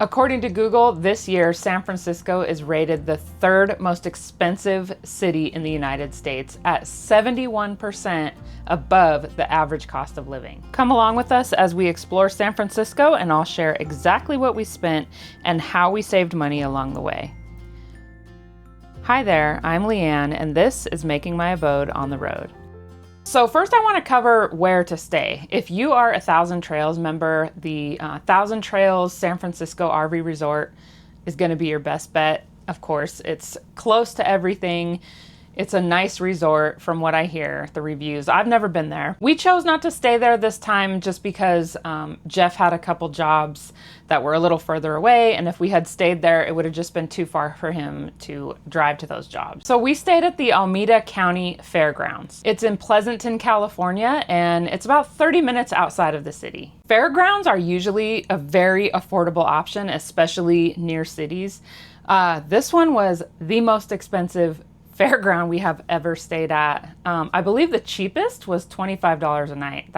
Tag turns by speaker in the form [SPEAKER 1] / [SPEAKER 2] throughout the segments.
[SPEAKER 1] According to Google, this year, San Francisco is rated the third most expensive city in the United States at 71% above the average cost of living. Come along with us as we explore San Francisco, and I'll share exactly what we spent and how we saved money along the way. Hi there, I'm Leanne, and this is Making My Abode on the Road. So first I want to cover where to stay. If you are a Thousand Trails member, the Thousand Trails San Francisco RV Resort is going to be your best bet. Of course, it's close to everything. It's a nice resort from what I hear, the reviews. I've never been there. We chose not to stay there this time just because Jeff had a couple jobs that were a little further away, and if we had stayed there, it would have just been too far for him to drive to those jobs. So we stayed at the Alameda County Fairgrounds. It's in Pleasanton, California, and it's about 30 minutes outside of the city. Fairgrounds are usually a very affordable option, especially near cities. This one was the most expensive fairground we have ever stayed at. I believe the cheapest was $25 a night.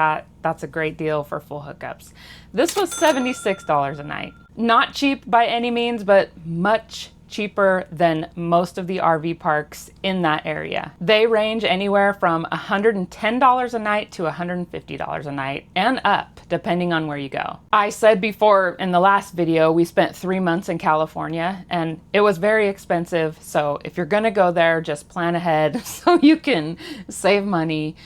[SPEAKER 1] That's a great deal for full hookups. This was $76 a night. Not cheap by any means, but much cheaper than most of the RV parks in that area. They range anywhere from $110 a night to $150 a night and up, depending on where you go. I said before in the last video, we spent 3 months in California and it was very expensive. So if you're gonna go there, just plan ahead so you can save money.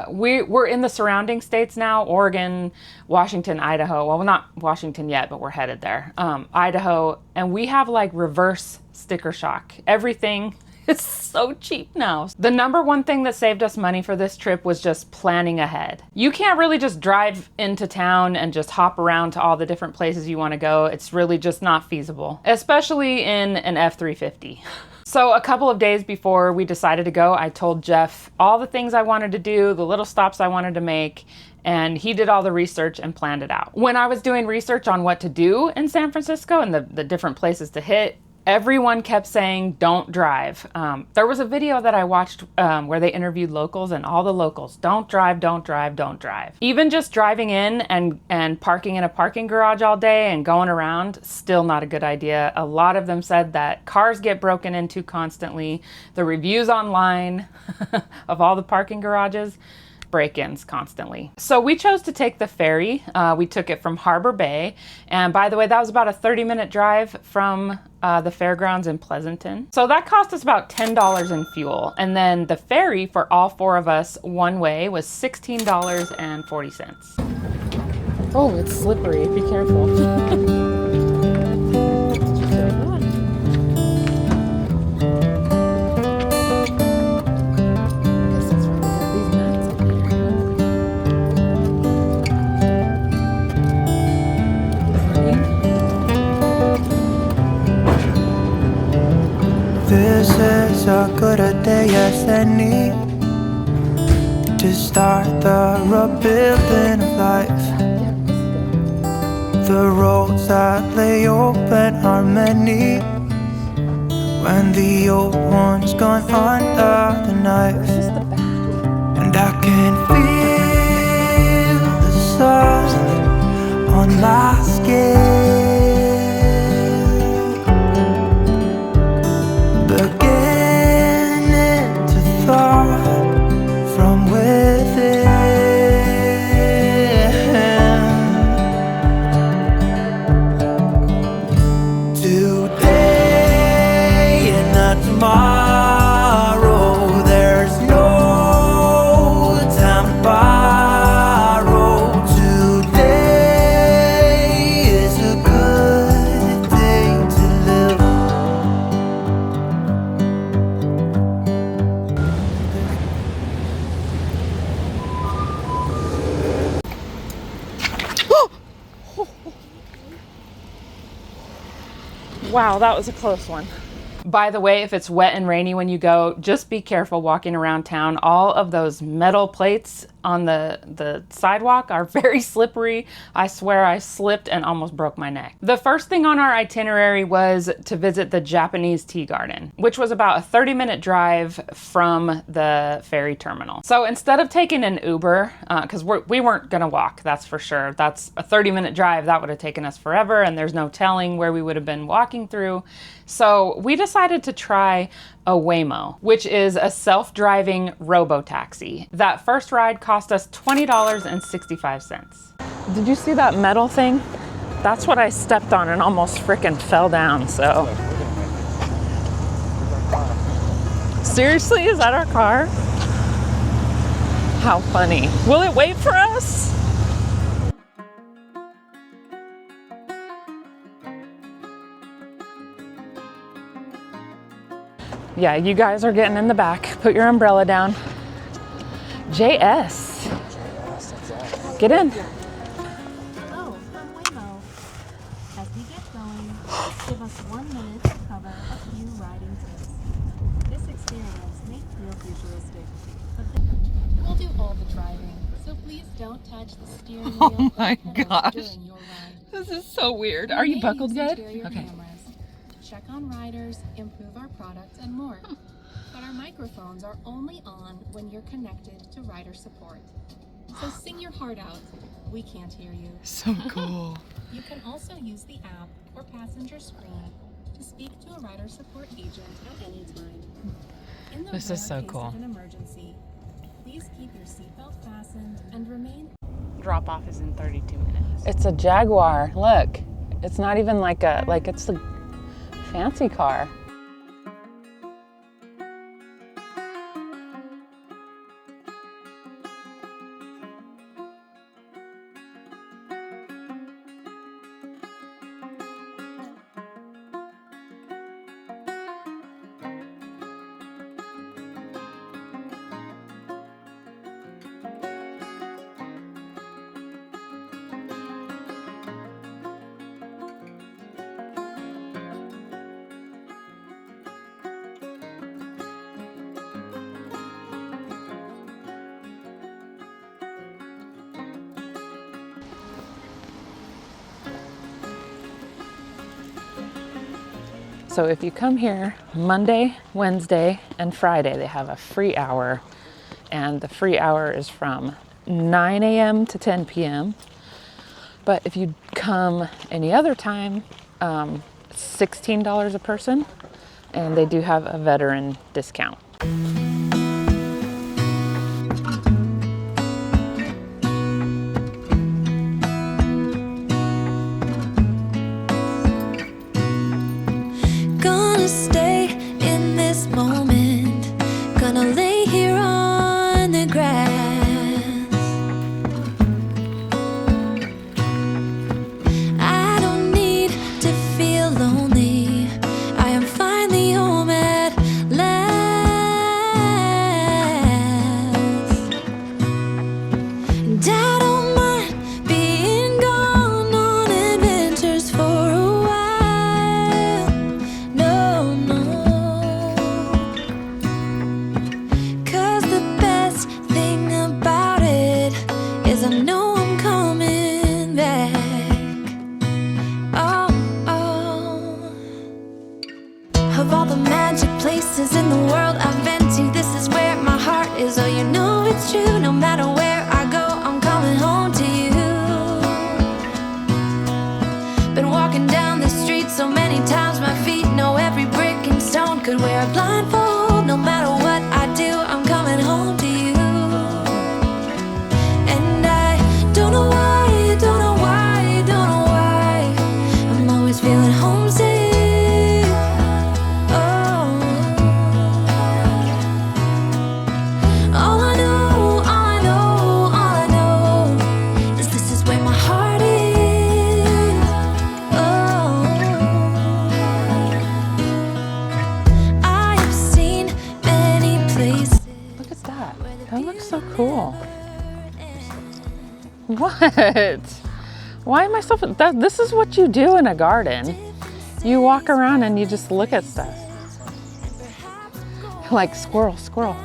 [SPEAKER 1] We're in the surrounding states now, Oregon, Washington, Idaho. Well, not Washington yet, but we're headed there. Idaho, and we have like reverse sticker shock. Everything is so cheap now. The number one thing that saved us money for this trip was just planning ahead. You can't really just drive into town and just hop around to all the different places you want to go. It's really just not feasible, especially in an F-350. So a couple of days before we decided to go, I told Jeff all the things I wanted to do, the little stops I wanted to make, and he did all the research and planned it out. When I was doing research on what to do in San Francisco and the different places to hit, everyone kept saying, don't drive. There was a video that I watched where they interviewed locals, and all the locals, don't drive, don't drive, don't drive. Even just driving in and parking in a parking garage all day and going around, still not a good idea. A lot of them said that cars get broken into constantly. The reviews online of all the parking garages, break-ins constantly. So we chose to take the ferry. We took it from Harbor Bay. And by the way, that was about a 30-minute drive from the fairgrounds in Pleasanton. So that cost us about $10 in fuel. And then the ferry for all four of us one way was $16.40. Oh, it's slippery. Be careful.
[SPEAKER 2] This is as good a day as any to start the rebuilding of life. The roads that lay open are many when the old one's gone under the knife. And I can feel the sun on my skin, beginning to thaw from within. Today and not tomorrow, there's no time to borrow. Today is a good day to live.
[SPEAKER 1] Wow, that was a close one. By the way, if it's wet and rainy when you go, just be careful walking around town. All of those metal plates on the sidewalk are very slippery. I swear I slipped and almost broke my neck. The first thing on our itinerary was to visit the Japanese tea garden, which was about a 30-minute drive from the ferry terminal. So instead of taking an Uber, because we weren't gonna walk, that's for sure. That's a 30-minute drive, that would have taken us forever, and there's no telling where we would have been walking through. So we decided to try a Waymo, which is a self-driving robo-taxi. That first ride cost us $20.65. Did you see that metal thing? That's what I stepped on and almost frickin' fell down, so. Seriously, is that our car? How funny. Will it wait for us? Yeah, you guys are getting in the back. Put your umbrella down. JS. Get in.
[SPEAKER 3] Oh, from Waymo. As we get going, give us 1 minute to cover a few riding tips. This experience may feel futuristic, but we'll do all the driving, so please don't touch the steering wheel.
[SPEAKER 1] Oh my gosh.
[SPEAKER 3] During your ride.
[SPEAKER 1] This is so weird. Are you buckled good? Okay.
[SPEAKER 3] Cameras, check on riders, improve our products, and more. But our microphones are only on when you're connected to rider support. So sing your heart out. We can't hear you.
[SPEAKER 1] So cool.
[SPEAKER 3] You can also use the app or passenger screen to speak to a rider support agent at any time. In the
[SPEAKER 1] This is
[SPEAKER 3] rare
[SPEAKER 1] so
[SPEAKER 3] case
[SPEAKER 1] cool.
[SPEAKER 3] of an emergency, please keep your seatbelt fastened and remain.
[SPEAKER 1] Drop off is in 32 minutes. It's a Jaguar. Look, it's not even like it's a fancy car. So if you come here Monday, Wednesday, and Friday, they have a free hour, and the free hour is from 9 a.m. to 10 p.m. But if you come any other time, $16 a person, and they do have a veteran discount.
[SPEAKER 2] Gonna stay in this moment. Gonna lay here on the grass. I don't need to feel lonely. I am finally home at last. And I don't mind being gone on adventures for a while. No, no. 'Cause the best thing about it is I know I'm coming back. Oh, oh. Of all the magic places in the world I've been to, this is where my heart is. Oh, you know it's true. No matter where I go, I'm coming home to you. Been walking down the street so many times, my feet know every brick and stone. Could wear a blindfold. No matter what I do, I'm coming home to you. And I don't know why, don't know why, don't know why I'm always feeling homesick. Oh, all I know, all I know, all I know is this is where my heart is. Oh, I have seen many places.
[SPEAKER 1] Look at that. That looks so cool. What? Why am I so... This is what you do in a garden. You walk around and you just look at stuff. Like squirrel, squirrel.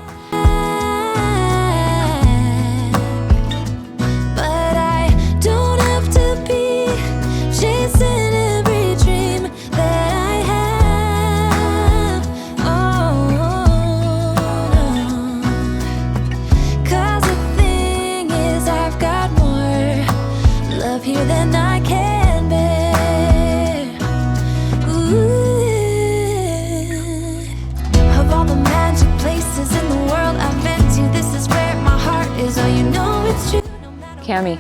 [SPEAKER 1] Cammy.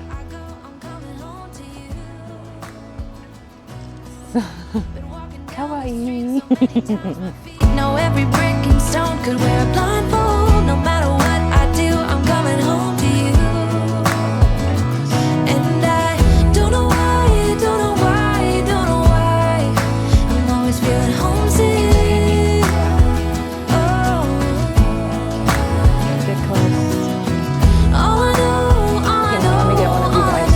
[SPEAKER 1] Kawaii.
[SPEAKER 4] Know every brick and stone could wear a blindfold. No matter what I do, I'm coming home to you. And I don't know why, don't know why, don't know why I'm always feeling homesick. Oh,
[SPEAKER 1] Get close.
[SPEAKER 4] all I know,
[SPEAKER 1] Let me get one of you guys.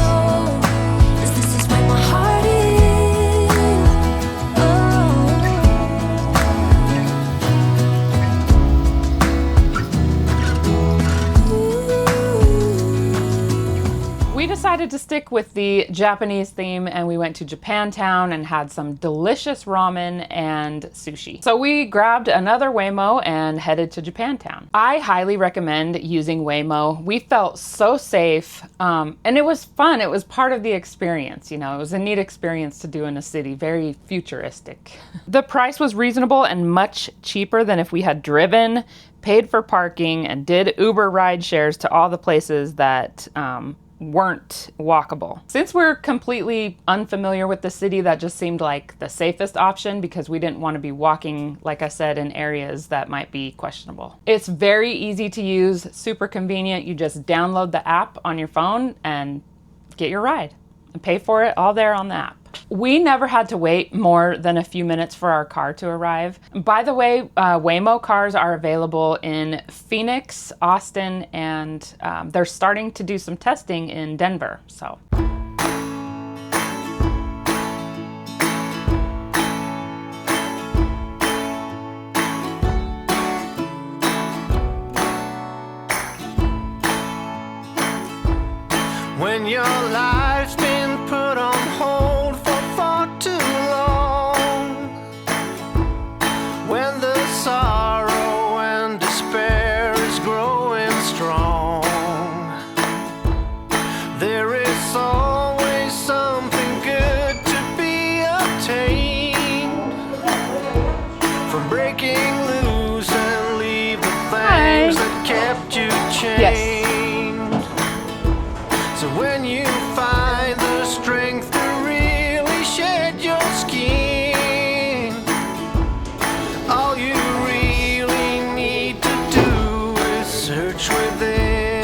[SPEAKER 4] is this is where my heart is. Oh.
[SPEAKER 1] We decided to stick with the Japanese theme and we went to Japantown and had some delicious ramen and sushi. So we grabbed another Waymo and headed to Japantown. I highly recommend using Waymo. We felt so safe and it was fun. It was part of the experience, you know, it was a neat experience to do in a city, very futuristic. The price was reasonable and much cheaper than if we had driven, paid for parking, and did Uber ride shares to all the places that weren't walkable. Since we're completely unfamiliar with the city, that just seemed like the safest option because we didn't want to be walking, like I said, in areas that might be questionable. It's very easy to use, super convenient. You just download the app on your phone and get your ride and pay for it all there on the app. We never had to wait more than a few minutes for our car to arrive. By the way, Waymo cars are available in Phoenix, Austin, and they're starting to do some testing in Denver, so.
[SPEAKER 2] When your life's been put on hold for far too long, when the sorrow and despair is growing strong, there is always something good to be obtained from breaking loose and leave the things that kept you chained.
[SPEAKER 1] Yes.
[SPEAKER 2] So when you find the strength to really shed your skin, all you really need to do is search within.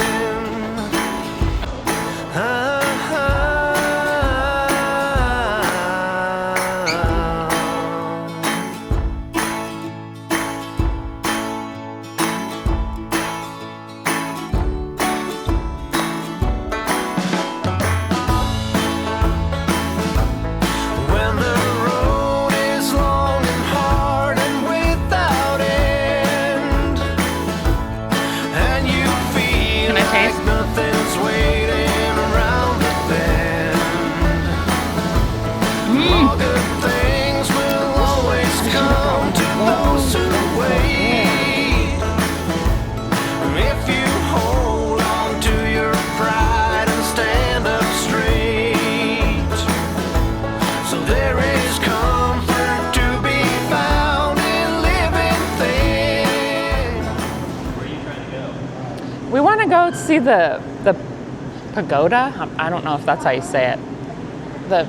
[SPEAKER 2] When the road is long and hard and without end, and you feel
[SPEAKER 1] Can I taste?
[SPEAKER 2] like nothing's waiting around the bend, all good things will always come to those who wait. If you hold on to your pride and stand up straight, so there is comfort to be found in living things.
[SPEAKER 1] We want to go see the pagoda. I don't know if that's how you say it. The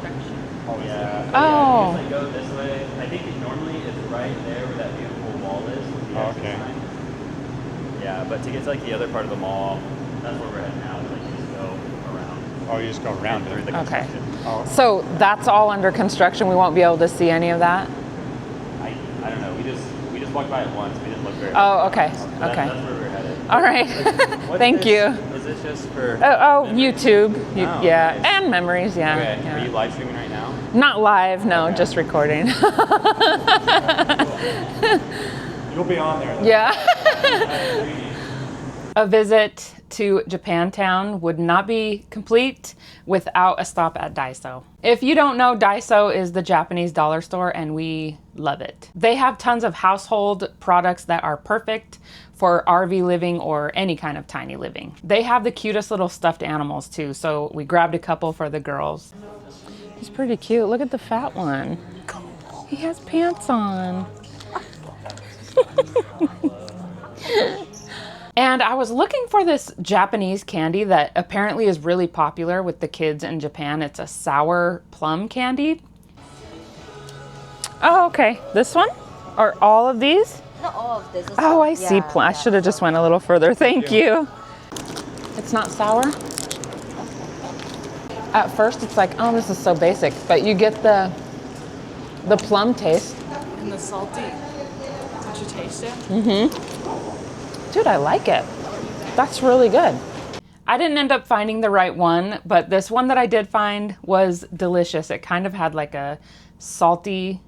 [SPEAKER 5] Oh yeah.
[SPEAKER 1] Oh.
[SPEAKER 5] You just go this way. I think normally it's right there where that beautiful wall is. With the exit
[SPEAKER 6] okay.
[SPEAKER 5] sign. Yeah, but to get to like the other part of the mall, that's where we're at now. Like you just go around.
[SPEAKER 6] Oh, you just go around
[SPEAKER 5] through
[SPEAKER 6] it.
[SPEAKER 5] the
[SPEAKER 1] Okay.
[SPEAKER 5] construction.
[SPEAKER 6] Oh,
[SPEAKER 1] So that's all under construction. We won't be able to see any of that.
[SPEAKER 5] I don't know. We just walked by it once. We didn't look very.
[SPEAKER 1] Oh,
[SPEAKER 5] much.
[SPEAKER 1] okay.
[SPEAKER 5] So
[SPEAKER 1] Okay.
[SPEAKER 5] That's where we're headed.
[SPEAKER 1] All right.
[SPEAKER 5] What's
[SPEAKER 1] Thank
[SPEAKER 5] this?
[SPEAKER 1] you.
[SPEAKER 5] Is this just for?
[SPEAKER 1] Oh, YouTube.
[SPEAKER 5] Oh,
[SPEAKER 1] Yeah,
[SPEAKER 5] nice.
[SPEAKER 1] and memories. Yeah.
[SPEAKER 5] Okay.
[SPEAKER 1] yeah.
[SPEAKER 5] Are you live streaming right now?
[SPEAKER 1] Not live, no, just recording.
[SPEAKER 6] you'll be on there.
[SPEAKER 1] Yeah. A visit to Japantown would not be complete without a stop at Daiso. If you don't know, Daiso is the Japanese dollar store and we love it. They have tons of household products that are perfect for RV living or any kind of tiny living. They have the cutest little stuffed animals too, so we grabbed a couple for the girls. He's pretty cute. Look at the fat one. He has pants on. And I was looking for this Japanese candy that apparently is really popular with the kids in Japan. It's a sour plum candy. Oh, okay. This one? Or all of these?
[SPEAKER 7] Not all of this.
[SPEAKER 1] Oh, I see. I should have just went a little further. Thank you. It's not sour? At first it's like, oh, this is so basic, but you get the plum taste.
[SPEAKER 8] And the salty. Did you taste it?
[SPEAKER 1] Mm-hmm. Dude, I like it. That's really good. I didn't end up finding the right one, but this one that I did find was delicious. It kind of had like a salty,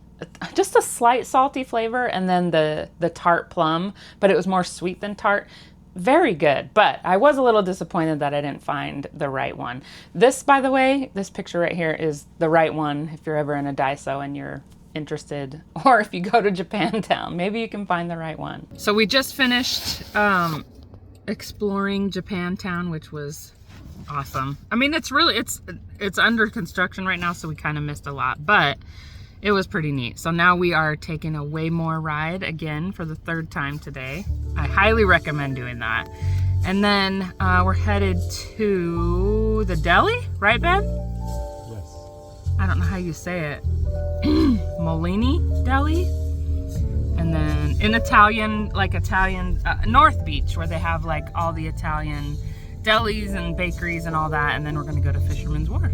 [SPEAKER 1] just a slight salty flavor, and then the tart plum, but it was more sweet than tart. Very good, but I was a little disappointed that I didn't find the right one. This, by the way, this picture right here is the right one if you're ever in a Daiso and you're interested, or if you go to Japantown, maybe you can find the right one. So we just finished exploring Japantown, which was awesome. I mean, it's under construction right now, so we kind of missed a lot, but it was pretty neat. So now we are taking a Waymo ride again for the 3rd time today. I highly recommend doing that. And then we're headed to the deli, right, Ben?
[SPEAKER 6] Yes.
[SPEAKER 1] I don't know how you say it. Molini Deli. And then in Italian, North Beach, where they have like all the Italian delis and bakeries and all that. And then we're gonna go to Fisherman's Wharf.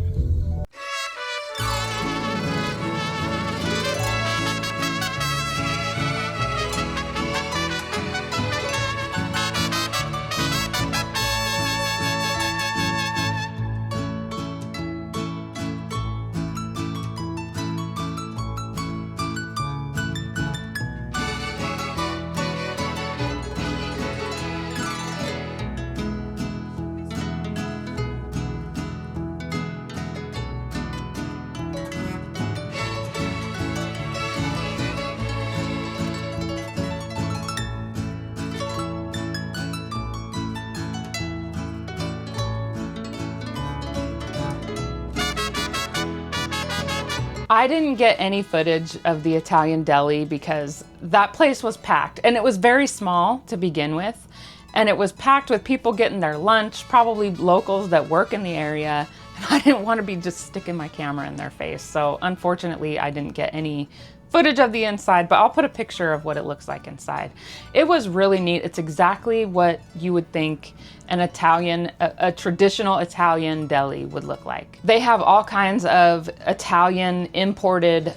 [SPEAKER 1] I didn't get any footage of the Italian deli because that place was packed, and it was very small to begin with, and it was packed with people getting their lunch, probably locals that work in the area, and I didn't want to be just sticking my camera in their face. So unfortunately, I didn't get any footage of the inside, but I'll put a picture of what it looks like inside. It was really neat. It's exactly what you would think an Italian, a traditional Italian deli would look like. They have all kinds of Italian imported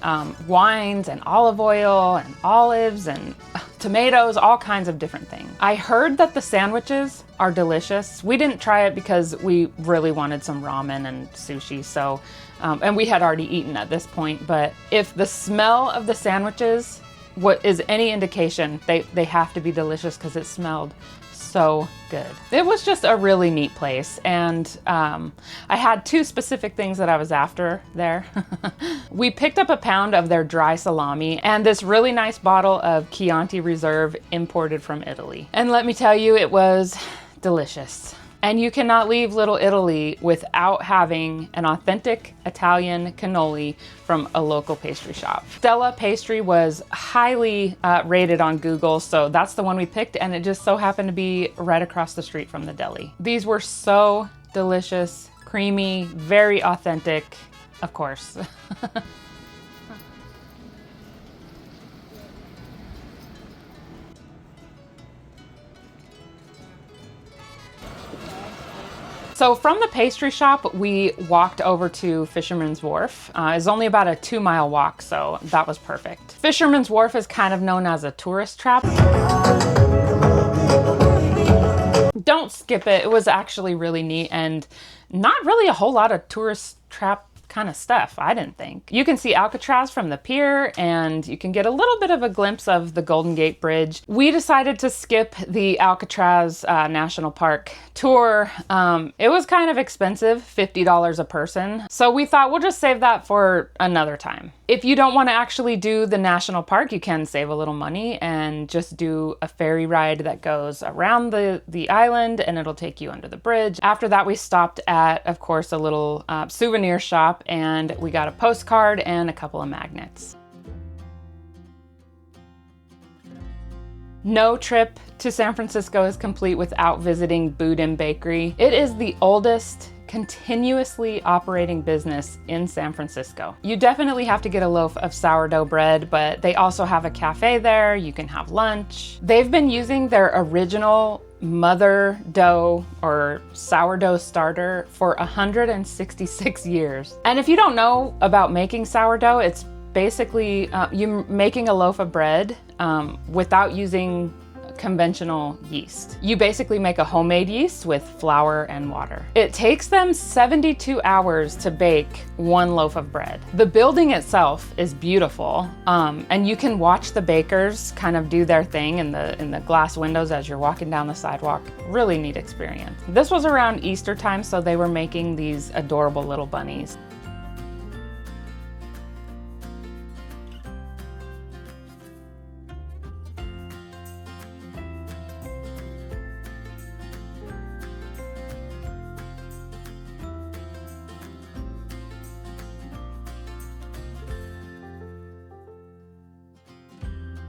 [SPEAKER 1] wines and olive oil and olives and tomatoes, all kinds of different things. I heard that the sandwiches are delicious. We didn't try it because we really wanted some ramen and sushi, so and we had already eaten at this point, but if the smell of the sandwiches is any indication, they have to be delicious because it smelled so good. It was just a really neat place, and I had 2 specific things that I was after there. We picked up a pound of their dry salami and this really nice bottle of Chianti Reserve imported from Italy. And let me tell you, it was delicious. And you cannot leave Little Italy without having an authentic Italian cannoli from a local pastry shop. Stella Pastry was highly rated on Google, so that's the one we picked, and it just so happened to be right across the street from the deli. These were so delicious, creamy, very authentic, of course. So from the pastry shop, we walked over to Fisherman's Wharf. It's only about a 2-mile walk, so that was perfect. Fisherman's Wharf is kind of known as a tourist trap. Don't skip it. It was actually really neat and not really a whole lot of tourist trap kind of stuff, I didn't think. You can see Alcatraz from the pier, and you can get a little bit of a glimpse of the Golden Gate Bridge. We decided to skip the Alcatraz National Park tour. It was kind of expensive, $50 a person. So we thought we'll just save that for another time. If you don't want to actually do the national park, you can save a little money and just do a ferry ride that goes around the island, and it'll take you under the bridge. After that, we stopped at, of course, a little souvenir shop, and we got a postcard and a couple of magnets. No trip to San Francisco is complete without visiting Boudin Bakery. It is the oldest continuously operating business in San Francisco. You definitely have to get a loaf of sourdough bread, but they also have a cafe there. You can have lunch. They've been using their original mother dough or sourdough starter for 166 years. And if you don't know about making sourdough, it's basically you making a loaf of bread without using conventional yeast. You basically make a homemade yeast with flour and water. It takes them 72 hours to bake one loaf of bread. The building itself is beautiful, and you can watch the bakers kind of do their thing in the glass windows as you're walking down the sidewalk. Really neat experience. This was around Easter time, so they were making these adorable little bunnies.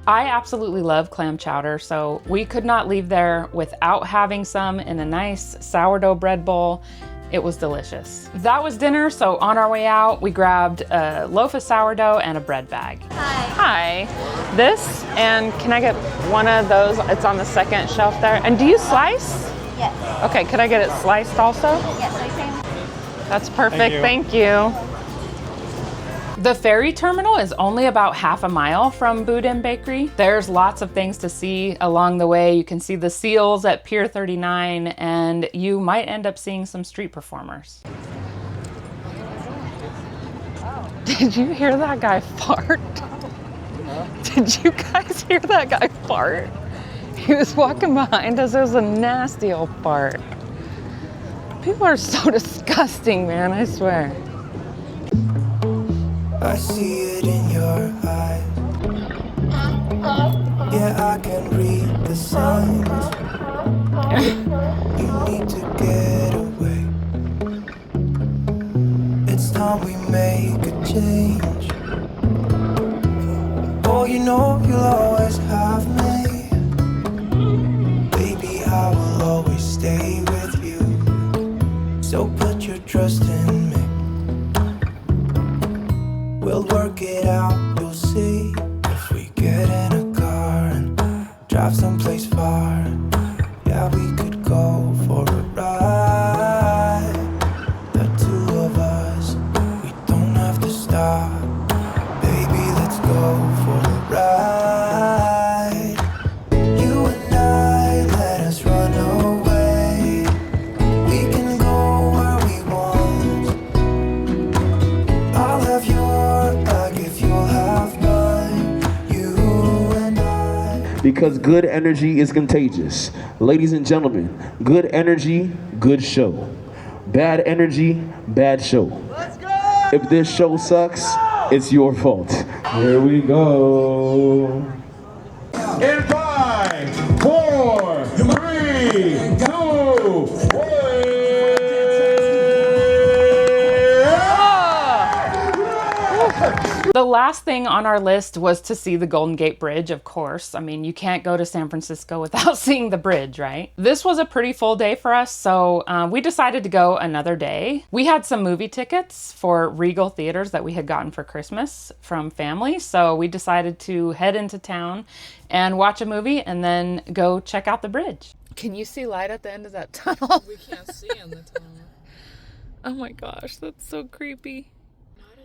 [SPEAKER 1] I absolutely love clam chowder, so we could not leave there without having some in a nice sourdough bread bowl. It was delicious. That was dinner, so on our way out, we grabbed a loaf of sourdough and a bread bag. Hi. Hi. This, and can I get one of those? It's on the second shelf there. And do you slice?
[SPEAKER 7] Yes.
[SPEAKER 1] Okay, could I get it sliced also?
[SPEAKER 7] Yes, I can.
[SPEAKER 1] That's perfect, thank you. The ferry terminal is only about half a mile from Boudin Bakery. There's lots of things to see along the way. You can see the seals at Pier 39, and you might end up seeing some street performers. Did you hear that guy fart? Did you guys hear that guy fart? He was walking behind us. It was a nasty old fart. People are so disgusting, man, I swear.
[SPEAKER 2] I see it in your eyes. Yeah, I can read the signs. You need to get away. It's time we make a change. Oh, you know you'll always have me. Baby, I will always stay with you. So put your trust in me. We'll work it out, you'll see. If we get in a car and drive someplace far, yeah, we could go for a ride. The two of us, we don't have to stop. Baby, let's go for a ride. You and I, let us run away. We can go where we want. I'll have your
[SPEAKER 9] because good energy is contagious. Ladies and gentlemen, good energy, good show. Bad energy, bad show. Let's go! If this show sucks, it's your fault. Here we go. In 5, 4, 3, 2, 1.
[SPEAKER 1] The last thing on our list was to see the Golden Gate Bridge, of course. I mean, you can't go to San Francisco without seeing the bridge, right? This was a pretty full day for us, so we decided to go another day. We had some movie tickets for Regal Theaters that we had gotten for Christmas from family, so we decided to head into town and watch a movie and then go check out the bridge. Can you see light at the end of that tunnel?
[SPEAKER 8] We can't see in the tunnel.
[SPEAKER 1] Oh my gosh, that's so creepy.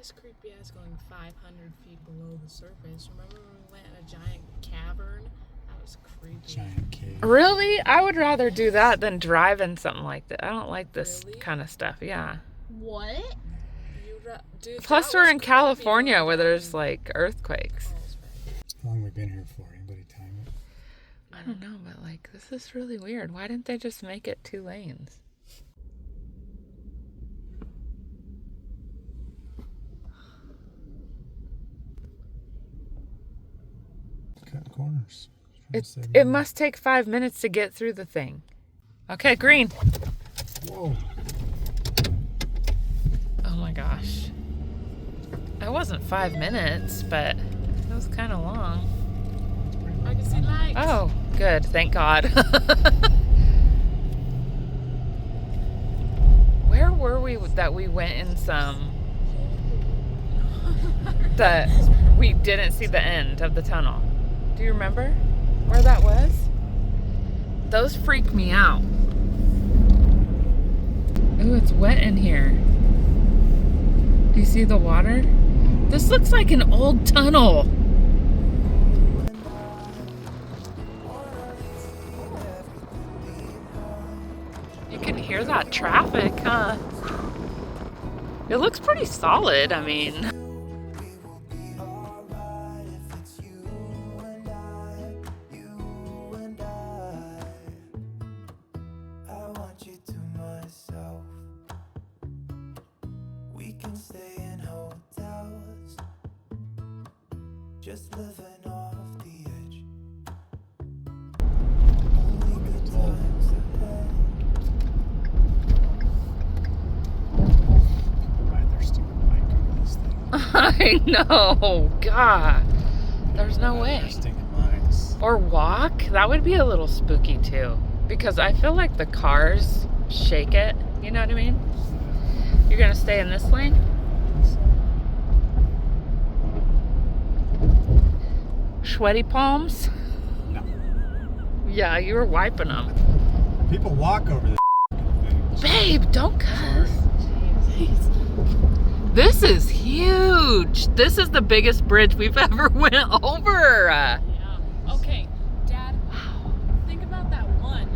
[SPEAKER 8] As creepy as going 500 feet below the surface. Remember when we went in a giant cavern? That was creepy.
[SPEAKER 6] Giant cave.
[SPEAKER 1] Really? I would rather do that than drive in something like that. I don't like this kind of stuff. Yeah.
[SPEAKER 3] What?
[SPEAKER 8] Dude,
[SPEAKER 1] Plus, we're in California where there's like earthquakes.
[SPEAKER 6] How long have we been here for? Anybody time it?
[SPEAKER 1] I don't know, but like, this is really weird. Why didn't they just make it 2 lanes?
[SPEAKER 6] Cutting corners.
[SPEAKER 1] It must take 5 minutes to get through the thing. Okay, green.
[SPEAKER 6] Whoa.
[SPEAKER 1] Oh my gosh. That wasn't 5 minutes, but it was kind of long.
[SPEAKER 6] It's pretty
[SPEAKER 8] I can see lights.
[SPEAKER 1] Oh, good. Thank God. Where were we that we went in some... that we didn't see the end of the tunnel? Do you remember where that was? Those freak me out. Ooh, it's wet in here. Do you see the water? This looks like an old tunnel. You can hear that traffic, huh? It looks pretty solid, I mean.
[SPEAKER 2] Just living off the edge.
[SPEAKER 6] Ride their stupid bike over this thing.
[SPEAKER 1] I know, God. There's no way.
[SPEAKER 6] Their stinking minds.
[SPEAKER 1] Or walk? That would be a little spooky too. Because I feel like the cars shake it. You know what I mean? You're gonna stay in this lane? Sweaty palms?
[SPEAKER 6] No.
[SPEAKER 1] Yeah, you were wiping them.
[SPEAKER 6] People walk over this thing.
[SPEAKER 1] Babe, don't cuss. This is huge. This is the biggest bridge we've ever went over.
[SPEAKER 8] Yeah. Okay, Dad. Think about that one.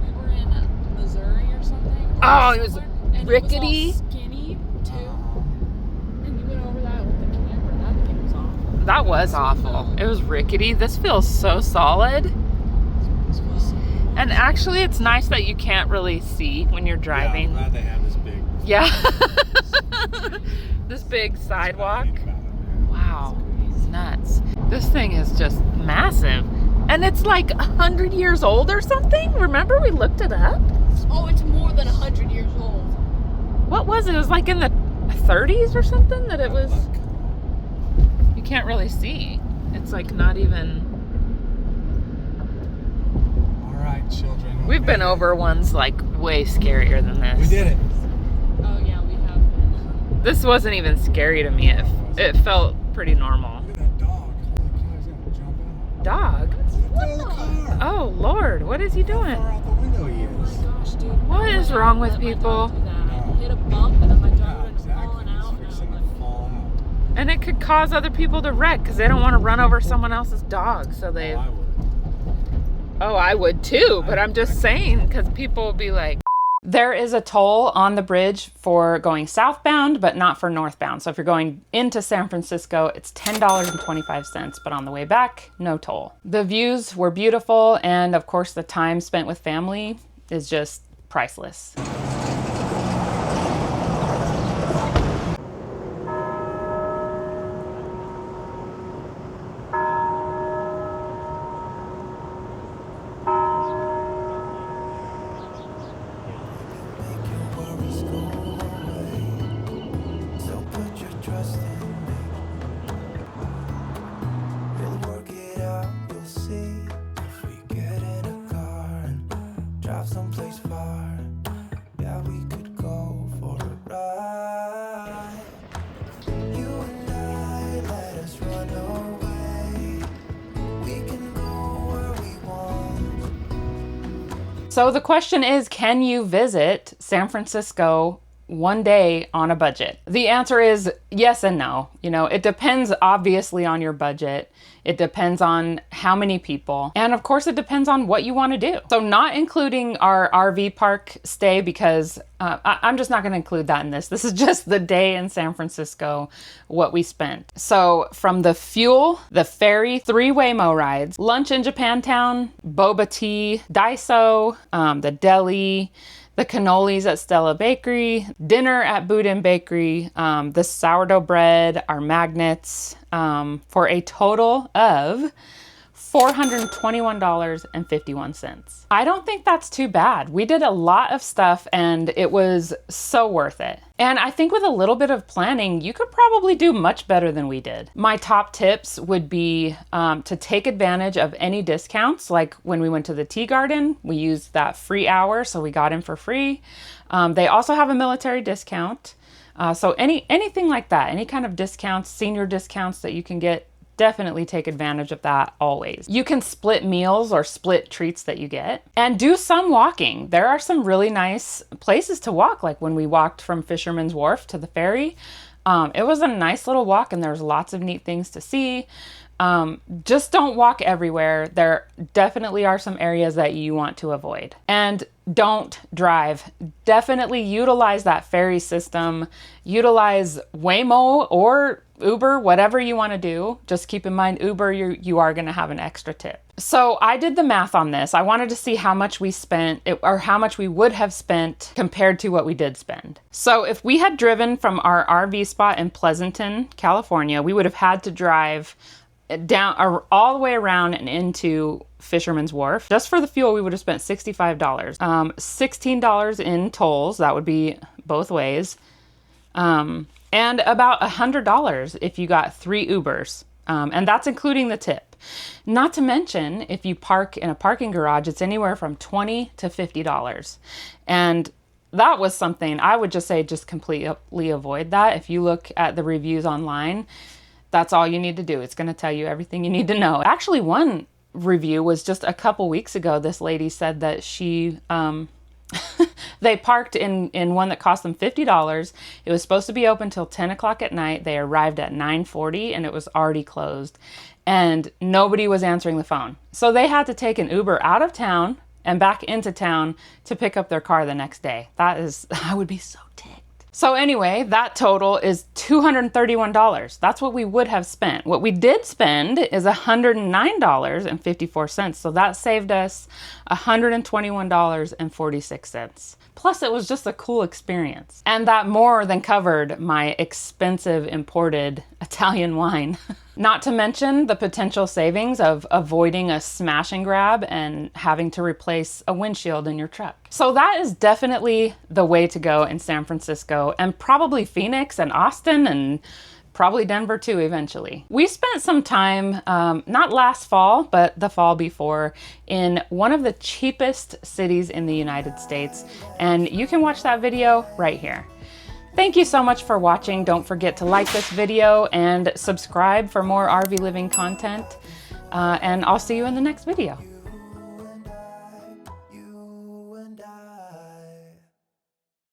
[SPEAKER 8] We were in Missouri or something.
[SPEAKER 1] Oh, it was
[SPEAKER 8] and
[SPEAKER 1] rickety.
[SPEAKER 8] It was all skinny too. And you went over that with the camera. That thing was awful.
[SPEAKER 1] That was awful. It was rickety. This feels so solid. And actually, it's nice that you can't really see when you're driving.
[SPEAKER 6] Yeah, I'm glad they have this big.
[SPEAKER 1] Yeah. This big sidewalk. Wow. It's nuts. This thing is just massive. And it's like 100 years old or something. Remember we looked it up?
[SPEAKER 8] Oh, it's more than 100 years old.
[SPEAKER 1] What was it? It was like in the 30s or something that it was. You can't really see. It's like not even.
[SPEAKER 6] All right, children.
[SPEAKER 1] We've been over ones like way scarier than this.
[SPEAKER 6] We did it.
[SPEAKER 8] Oh, yeah, we have been.
[SPEAKER 1] This wasn't even scary to me. It felt pretty normal.
[SPEAKER 6] Look at that dog. Holy cow, he's gonna jump out.
[SPEAKER 1] Dog?
[SPEAKER 6] Get out of the car.
[SPEAKER 1] Oh, Lord. What is he doing?
[SPEAKER 6] How far out the window he is.
[SPEAKER 8] Gosh, dude.
[SPEAKER 1] What is wrong with people?
[SPEAKER 8] I hit a bump and then my dog
[SPEAKER 6] Yeah,
[SPEAKER 8] went
[SPEAKER 6] exactly.
[SPEAKER 8] falling out.
[SPEAKER 6] He's
[SPEAKER 8] And I was
[SPEAKER 6] fixing to
[SPEAKER 8] like,
[SPEAKER 6] fall out.
[SPEAKER 1] And it could cause other people to wreck because they don't want to run over someone else's dog. So they.
[SPEAKER 6] Oh, I would.
[SPEAKER 1] Oh, I would too, but I'm just saying because people will be like. There is a toll on the bridge for going southbound, but not for northbound. So if you're going into San Francisco, it's $10.25, but on the way back, no toll. The views were beautiful, and of course, the time spent with family is just priceless.
[SPEAKER 2] Someplace far, yeah, we could go for a ride. You and I, let us run away. We can go where we want.
[SPEAKER 1] So the question is, can you visit San Francisco one day on a budget? The answer is yes and no. You know, it depends obviously on your budget. It depends on how many people. And of course, it depends on what you want to do. So not including our RV park stay because I'm just not going to include that in this. This is just the day in San Francisco, what we spent. So from the fuel, the ferry, 3 Waymo rides, lunch in Japantown, boba tea, Daiso, the deli, the cannolis at Stella Bakery, dinner at Boudin Bakery, the sourdough bread, our magnets, for a total of $421.51. I don't think that's too bad. We did a lot of stuff and it was so worth it. And I think with a little bit of planning, you could probably do much better than we did. My top tips would be to take advantage of any discounts. Like when we went to the tea garden, we used that free hour, so we got in for free. They also have a military discount. So anything like that, any kind of discounts, senior discounts that you can get, definitely take advantage of that always. You can split meals or split treats that you get and do some walking. There are some really nice places to walk, like when we walked from Fisherman's Wharf to the ferry. It was a nice little walk and there's lots of neat things to see. Just don't walk everywhere. There definitely are some areas that you want to avoid. And don't drive. Definitely utilize that ferry system. Utilize Waymo or Uber, whatever you want to do. Just keep in mind, Uber, you are going to have an extra tip. So I did the math on this. I wanted to see how much we spent or how much we would have spent compared to what we did spend. So if we had driven from our RV spot in Pleasanton, California, we would have had to drive down or all the way around and into Fisherman's Wharf. Just for the fuel, we would have spent $65. $16 in tolls. That would be both ways. And about $100 if you got 3 Ubers. And that's including the tip. Not to mention, if you park in a parking garage, it's anywhere from $20 to $50. And that was something I would just say, just completely avoid that. If you look at the reviews online, that's all you need to do. It's going to tell you everything you need to know. Actually, one review was just a couple weeks ago. This lady said that she, they parked in one that cost them $50. It was supposed to be open till 10 o'clock at night. They arrived at 9:40 and it was already closed and nobody was answering the phone. So they had to take an Uber out of town and back into town to pick up their car the next day. I would be so ticked. So anyway, that total is $231. That's what we would have spent. What we did spend is $109.54. So that saved us $121.46. Plus it was just a cool experience. And that more than covered my expensive imported Italian wine. Not to mention the potential savings of avoiding a smash and grab and having to replace a windshield in your truck. So that is definitely the way to go in San Francisco and probably Phoenix and Austin and probably Denver too eventually. We spent some time, not last fall, but the fall before, in one of the cheapest cities in the United States. And you can watch that video right here. Thank you so much for watching. Don't forget to like this video and subscribe for more RV living content. And I'll see you in the next video.